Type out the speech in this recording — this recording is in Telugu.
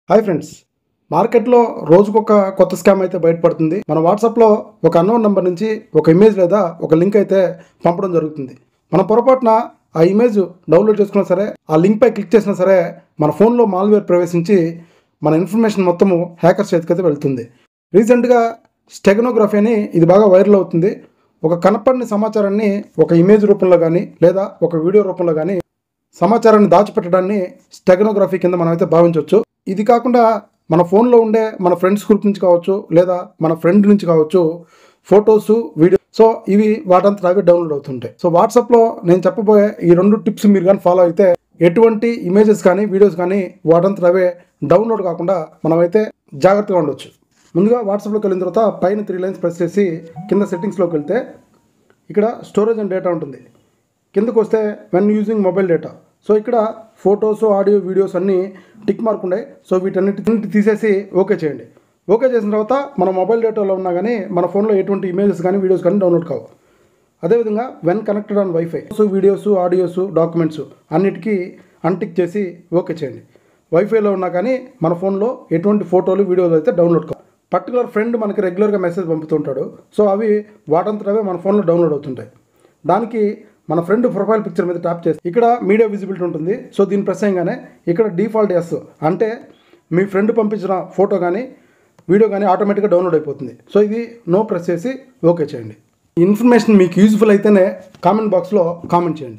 హాయ్ ఫ్రెండ్స్, మార్కెట్లో రోజుకొక కొత్త స్కామ్ అయితే బయటపడుతుంది. మన వాట్సాప్లో ఒక అన్నోన్ నెంబర్ నుంచి ఒక ఇమేజ్ లేదా ఒక లింక్ అయితే పంపడం జరుగుతుంది. మన పొరపాటున ఆ ఇమేజ్ డౌన్లోడ్ చేసుకున్నా సరే, ఆ లింక్పై క్లిక్ చేసినా సరే మన ఫోన్లో మాల్వేర్ ప్రవేశించి మన ఇన్ఫర్మేషన్ మొత్తము హ్యాకర్స్ చేతికైతే వెళ్తుంది. రీసెంట్గా స్టెగనోగ్రఫీ అని ఇది బాగా వైరల్ అవుతుంది. ఒక కనపడని సమాచారాన్ని ఒక ఇమేజ్ రూపంలో కానీ లేదా ఒక వీడియో రూపంలో కానీ సమాచారాన్ని దాచిపెట్టడాన్ని స్టెగనోగ్రఫీ కింద మనం అయితే భావించవచ్చు. ఇది కాకుండా మన ఫోన్లో ఉండే మన ఫ్రెండ్స్ గ్రూప్ నుంచి కావచ్చు లేదా మన ఫ్రెండ్ నుంచి కావచ్చు ఫొటోస్, వీడియో, సో ఇవి వాటంతా అవే డౌన్లోడ్ అవుతుంటాయి. సో వాట్సాప్లో నేను చెప్పబోయే ఈ 2 టిప్స్ మీరు కానీ ఫాలో అయితే ఎటువంటి ఇమేజెస్ కానీ వీడియోస్ కానీ వాటంతా అవే డౌన్లోడ్ కాకుండా మనమైతే జాగ్రత్తగా ఉండొచ్చు. ముందుగా వాట్సాప్లోకి వెళ్ళిన తర్వాత పైన 3 లైన్స్ ప్రెస్ చేసి కింద సెట్టింగ్స్లోకి వెళ్తే ఇక్కడ స్టోరేజ్ అండ్ డేటా ఉంటుంది. కిందకు వస్తే when using mobile data, so ఇక్కడ ఫొటోస్, ఆడియో, వీడియోస్ అన్నీ టిక్ మార్క్ ఉన్నాయి. సో వీటన్నిటి తీసేసి ఓకే చేయండి. ఓకే చేసిన తర్వాత మన మొబైల్ డేటాలో ఉన్నా కానీ మన ఫోన్లో ఎటువంటి ఇమేజెస్ కానీ వీడియోస్ కానీ డౌన్లోడ్ కావు. అదేవిధంగా when connected on wifi, so videos, audios, documents అన్నిటికీ అన్టిక్ చేసి ఓకే చేయండి. వైఫైలో ఉన్నా కానీ మన ఫోన్లో ఎటువంటి ఫోటోలు, వీడియోలు అయితే డౌన్లోడ్ కావు. పర్టికులర్ ఫ్రెండ్ మనకి రెగ్యులర్గా మెసేజ్ పంపుతుంటాడు, సో అవి వాటంతటవే మన ఫోన్లో డౌన్లోడ్ అవుతుంటాయి. దానికి మన ఫ్రెండ్ ప్రొఫైల్ పిక్చర్ మీద ట్యాప్ చేసి ఇక్కడ మీడియా విజిబిలిటీ ఉంటుంది. సో దీన్ని ప్రెస్ చేయగానే ఇక్కడ డిఫాల్ట్ ఎస్ అంటే మీ ఫ్రెండ్ పంపించిన ఫోటో కానీ వీడియో కానీ ఆటోమేటిక్గా డౌన్లోడ్ అయిపోతుంది. సో ఇది నో ప్రెస్ చేసి ఓకే చేయండి. ఇన్ఫర్మేషన్ మీకు యూజ్ఫుల్ అయితేనే కామెంట్ బాక్స్లో కామెంట్ చేయండి.